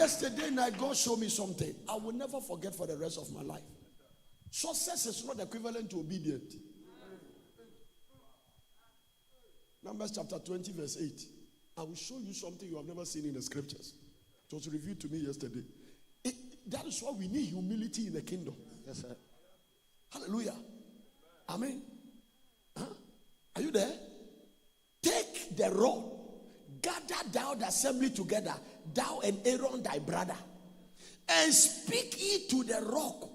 Yesterday night, God showed me something I will never forget for the rest of my life. Success is not equivalent to obedience. Numbers chapter 20, verse 8. I will show you something you have never seen in the scriptures. It was revealed to me yesterday. That is why we need humility in the kingdom. Yes, sir. Hallelujah. Amen. Huh? Are you there? Take the rod, gather thou the assembly together, thou and Aaron thy brother, and speak ye to the rock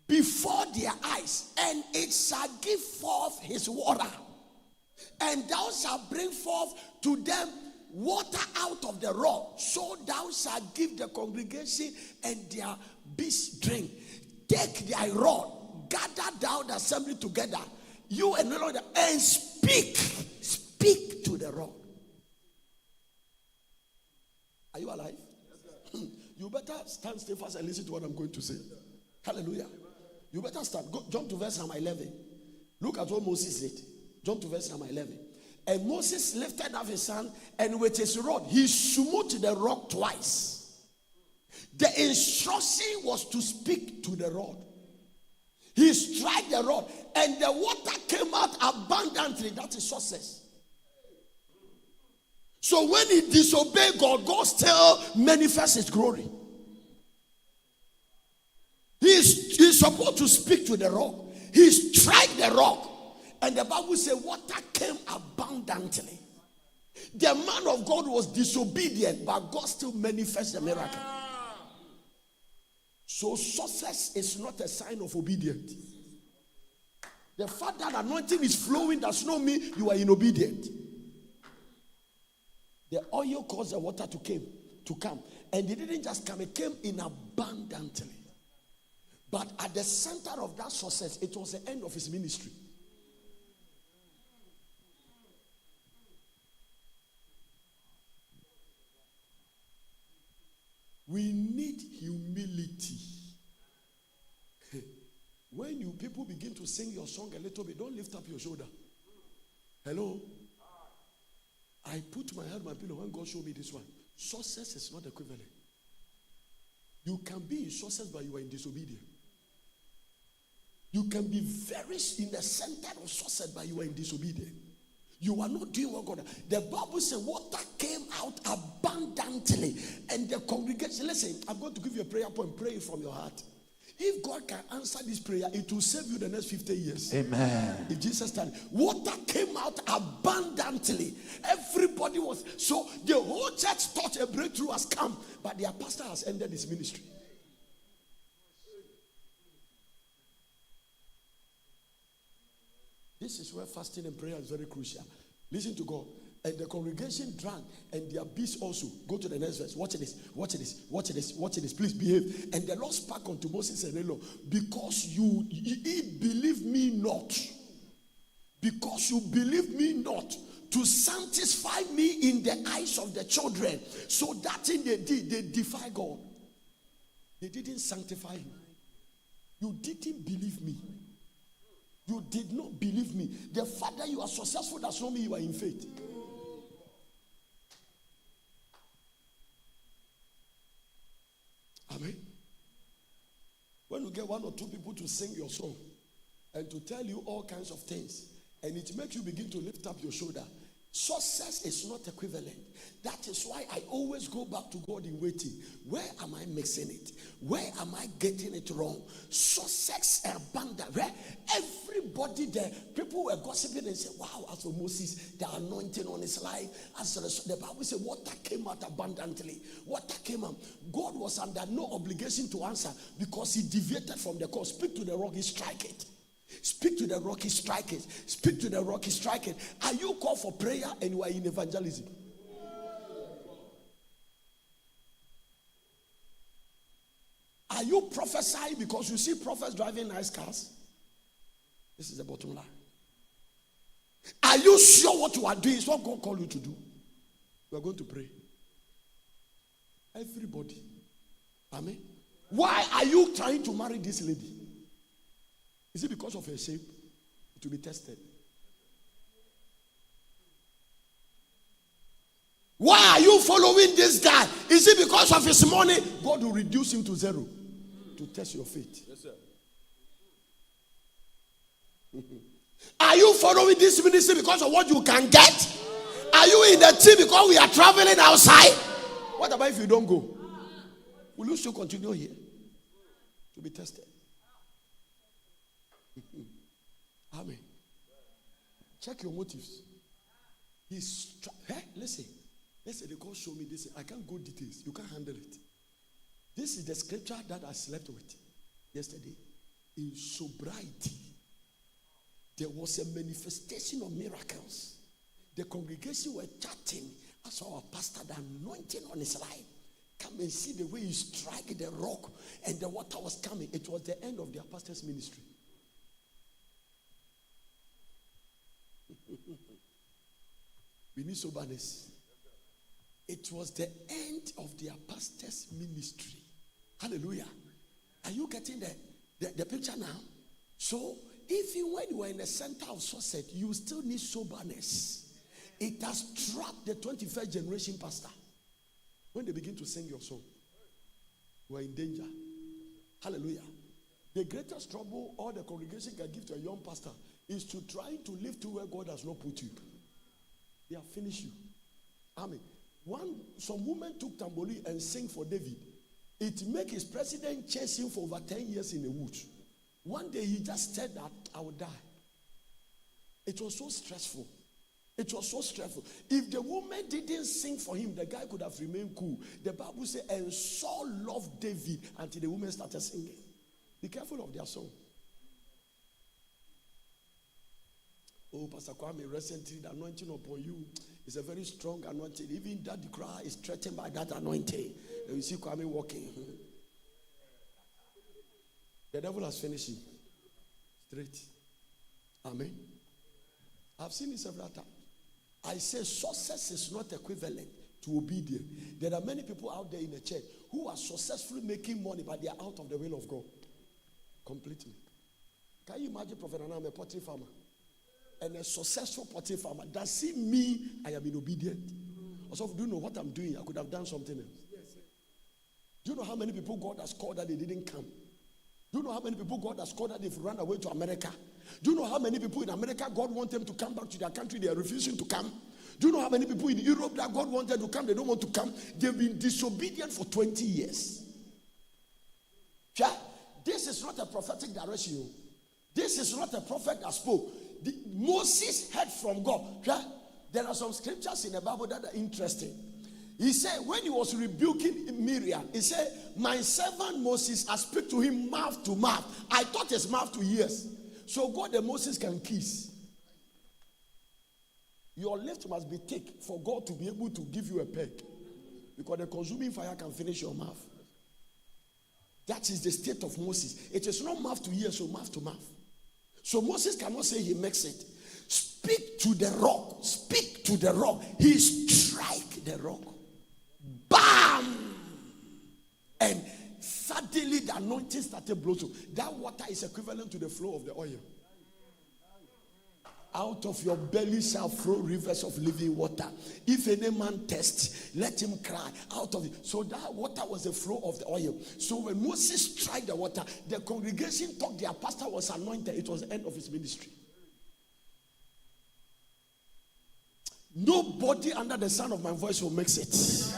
before their eyes, and it shall give forth his water. And thou shalt bring forth to them water out of the rock, so thou shalt give the congregation and their beasts drink. Take thy rod, gather thou the assembly together, you and the Lord, and speak to the rock. Are you alive? You better stand still fast and listen to what I'm going to say. Hallelujah. You better stand. Go, jump to verse number 11. Look at what Moses said. Jump to verse number 11. And Moses lifted up his hand, and with his rod he smote the rock twice. The instruction was to speak to the rod. He struck the rod, and the water came out abundantly. That is success. So when he disobeyed God, God still manifests his glory. He's supposed to speak to the rock. He struck the rock, and the Bible says water came abundantly. The man of God was disobedient, but God still manifests the miracle. So success is not a sign of obedience. The fact that anointing is flowing does not mean you are inobedient. The oil caused the water to come. And it didn't just come, it came in abundantly. But at the center of that success, it was the end of his ministry. We need humility. When you people begin to sing your song a little bit, don't lift up your shoulder. Hello? I put my head on my pillow when God showed me this one. Success is not equivalent. You can be in success, but you are in disobedience. You can be very in the center of success, but you are in disobedience. You are not doing what God. The Bible says water came out abundantly, and the congregation. Listen, I'm going to give you a prayer point. Pray from your heart. If God can answer this prayer, it will save you the next 50 years. Amen. If Jesus started, water came out abundantly. Everybody was, so the whole church thought a breakthrough has come, but their pastor has ended his ministry. This is where fasting and prayer is very crucial. Listen to God. And the congregation drank, and their beasts also. Go to the next verse. Watch this. Watch this. Watch this. Watch this. Please behave. And the Lord spoke unto Moses and Aaron, because you believe me not. Because you believe me not, to sanctify me in the eyes of the children. So that thing they did, they defy God. They didn't sanctify you. You didn't believe me. You did not believe me. The fact that you are successful does not mean you are in faith. Amen. When you get one or two people to sing your song and to tell you all kinds of things, and it makes you begin to lift up your shoulder, success is not equivalent. That is why I always go back to God in waiting. Where am I mixing it? Where am I getting it wrong? Success abundant. Where everybody there, people were gossiping and said, wow, as for Moses, the anointing on his life, as the Bible said, water came out abundantly. Water came out. God was under no obligation to answer because he deviated from the course. Speak to the rock, he strike it. Speak to the rock, he strike it. Speak to the rock, he strike it. Are you called for prayer and you are in evangelism? Are you prophesying because you see prophets driving nice cars? This is the bottom line. Are you sure what you are doing is what God called you to do? We are going to pray. Everybody. Amen. Why are you trying to marry this lady? Is it because of her shape? It will be tested. Why are you following this guy? Is it because because of his money, God will reduce him to zero to test your faith. Yes, sir. Are you following this ministry because of what you can get? Are you in the team because we are traveling outside? What about if you don't go? Will you still continue here to be tested? Amen. Check your motives. Listen, they can't show me this. I can't go details. You can't handle it. This is the scripture that I slept with yesterday. In sobriety, there was a manifestation of miracles. The congregation were chatting. I saw our pastor, the anointing on his life. Come and see the way he struck the rock and the water was coming. It was the end of their pastor's ministry. We need soberness. It was the end of their pastor's ministry. Hallelujah. Are you getting the picture now? So, even when you are in the center of success, you still need soberness. It has trapped the 21st generation pastor. When they begin to sing your song, you are in danger. Hallelujah. The greatest trouble all the congregation can give to a young pastor is to try to live to where God has not put you. They have finished you. Amen. Some woman took tambourine and sang for David. It made his president chase him for over 10 years in the woods. One day he just said that I will die. It was so stressful. It was so stressful. If the woman didn't sing for him, the guy could have remained cool. The Bible says, and Saul loved David until the woman started singing. Be careful of their song. Oh, Pastor Kwame, recently the anointing upon you is a very strong anointing. Even that cry is threatened by that anointing. And you see Kwame walking. The devil has finished him. Straight. Amen. I've seen it several times. I say success is not equivalent to obedience. There are many people out there in the church who are successfully making money, but they are out of the will of God. Completely. Can you imagine Prophet Anam, a pottery farmer? And a successful pottery farmer. Does it mean I am inobedient? Also, do you know what I'm doing? I could have done something else. Yes. Do you know how many people God has called that they didn't come? Do you know how many people God has called that they've run away to America? Do you know how many people in America God wants them to come back to their country? They are refusing to come. Do you know how many people in Europe that God wanted to come? They don't want to come. They've been disobedient for 20 years. Yeah? This is not a prophetic direction. This is not a prophet that spoke. Moses heard from God. Yeah? There are some scriptures in the Bible that are interesting. He said, when he was rebuking Miriam, he said, my servant Moses, I speak to him mouth to mouth. I thought his mouth to ears. So God and Moses can kiss. Your lips must be thick for God to be able to give you a peg. Because the consuming fire can finish your mouth. That is the state of Moses. It is not mouth to ears, so mouth to mouth. So Moses cannot say he makes it. Speak to the rock. Speak to the rock. He strike the rock. Bam! And suddenly the anointing started blowing. That water is equivalent to the flow of the oil. Out of your belly shall flow rivers of living water. If any man thirsts, let him cry out of it. So that water was the flow of the oil. So when Moses tried the water, the congregation thought their pastor was anointed. It was the end of his ministry. Nobody under the sound of my voice will mix it.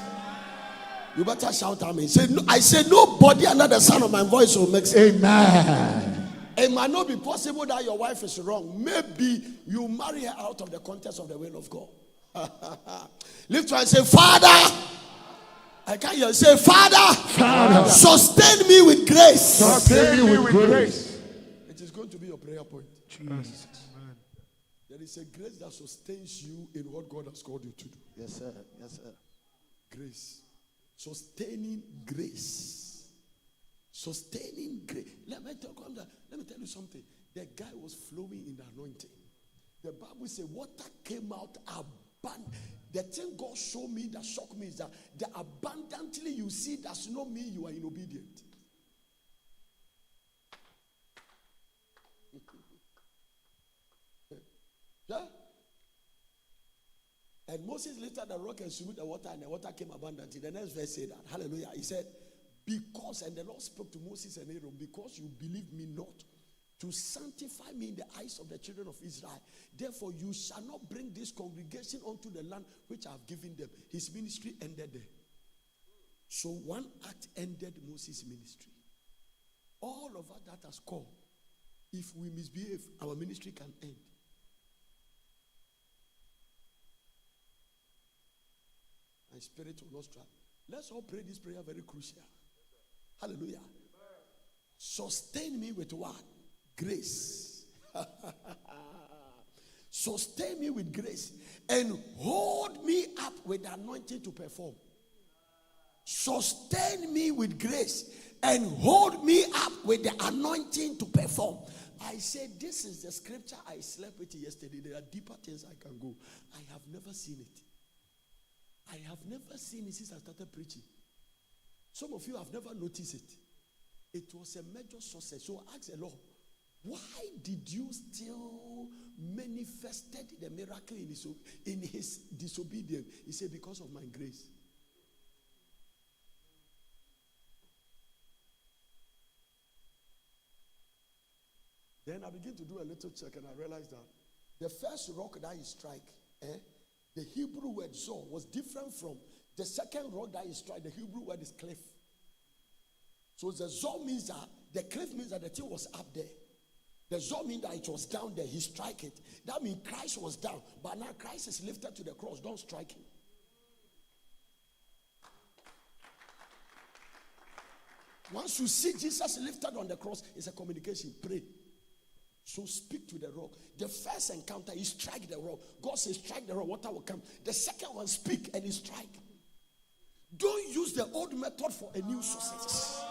You better shout amen. I say nobody under the sound of my voice will mix it. Amen. It might not be possible that your wife is wrong. Maybe you marry her out of the context of the will of God. Lift your hand and say, Father. I can't hear you. Say, Father, sustain me with grace. Sustain me with grace. It is going to be your prayer point. Jesus. There is a grace that sustains you in what God has called you to do. Yes, sir. Yes, sir. Grace. Sustaining grace. Sustaining grace. Let me tell you something. The guy was flowing in the anointing. The Bible says water came out abundant. The thing God showed me that shocked me is that the abundantly you see does not mean you are inobedient. Yeah? And Moses lifted the rock and smote the water, and the water came abundantly. The next verse said that. Hallelujah. He said, because, and the Lord spoke to Moses and Aaron, because you believe me not, to sanctify me in the eyes of the children of Israel. Therefore, you shall not bring this congregation unto the land which I have given them. His ministry ended there. So one act ended Moses' ministry. All of us that has come, if we misbehave, our ministry can end. My spirit will not strike. Let's all pray this prayer, very crucial. Hallelujah. Sustain me with what? Grace. Sustain me with grace and hold me up with the anointing to perform. Sustain me with grace and hold me up with the anointing to perform. I said, this is the scripture I slept with yesterday. There are deeper things I can go. I have never seen it. I have never seen it since I started preaching. Some of you have never noticed it. It was a major success. So ask the Lord, why did you still manifested the miracle in his disobedience? He said, because of my grace. Then I begin to do a little check and I realized that the first rock that he strike, the Hebrew word Zor was different from the second rock that he strike. The Hebrew word is cliff. So the Zor means that the cliff means that the thing was up there. The Zor means that it was down there. He strike it. That means Christ was down. But now Christ is lifted to the cross. Don't strike him. Once you see Jesus lifted on the cross, it's a communication. Pray. So speak to the rock. The first encounter, he strike the rock. God says, strike the rock, water will come. The second one, speak and he strike. Don't use the old method for a new success.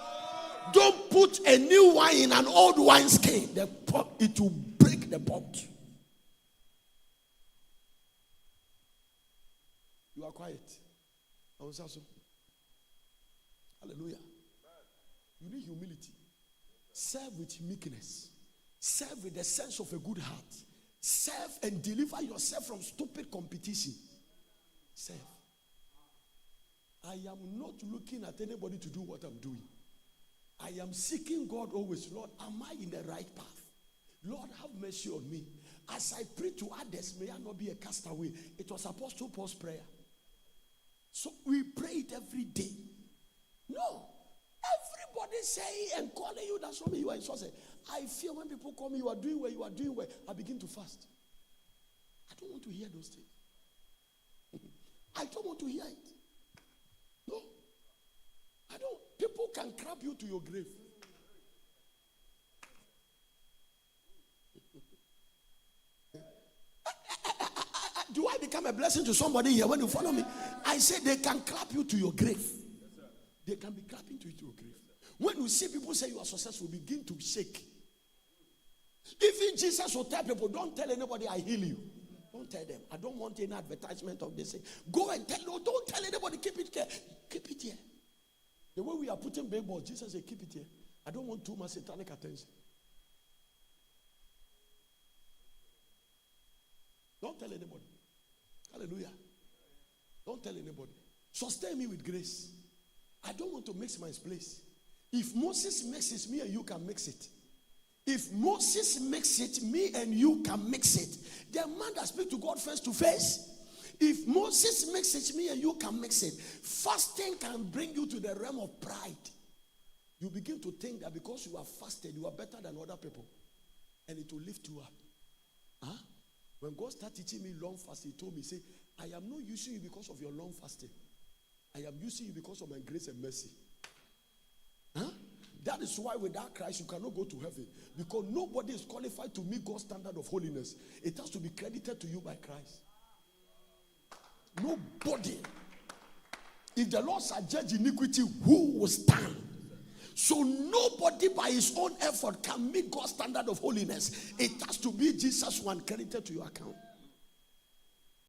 Don't put a new wine in an old wine skin. The pot, it will break the pot. You are quiet. Hallelujah. You need humility. Serve with meekness. Serve with the sense of a good heart. Serve and deliver yourself from stupid competition. Serve. I am not looking at anybody to do what I'm doing. I am seeking God always. Lord, am I in the right path? Lord, have mercy on me. As I pray to others, may I not be a castaway. It was Apostle Paul's prayer. So we pray it every day. No. Everybody say and calling you, that's what you are in success. I feel when people call me, you are doing well, I begin to fast. I don't want to hear those things. I don't want to hear it. No. I don't. People can crap you to your grave. Do I become a blessing to somebody here when you follow me? I say they can clap you to your grave. They can be clapping to you to your grave. When you see people say you are successful, begin to shake. Even Jesus will tell people, don't tell anybody I heal you. Don't tell them. I don't want any advertisement of this. Go and tell, no, don't tell anybody, keep it here. Keep it here. The way we are putting billboards, Jesus said, keep it here. I don't want too much satanic attention. Don't tell anybody. Hallelujah. Don't tell anybody. Sustain me with grace. I don't want to mix my place. If Moses mixes, me and you can mix it. If Moses makes it, me and you can mix it. The man that speaks to God face to face. If Moses makes it, me and you can mix it. Fasting can bring you to the realm of pride. You begin to think that because you are fasted, you are better than other people. And it will lift you up. Huh? When God started teaching me long fasting, he told me, say, I am not using you because of your long fasting. I am using you because of my grace and mercy. Huh? That is why without Christ you cannot go to heaven. Because nobody is qualified to meet God's standard of holiness. It has to be credited to you by Christ. Nobody. If the Lord shall judge iniquity, who will stand? So nobody by his own effort can meet God's standard of holiness. It has to be Jesus one credited to your account.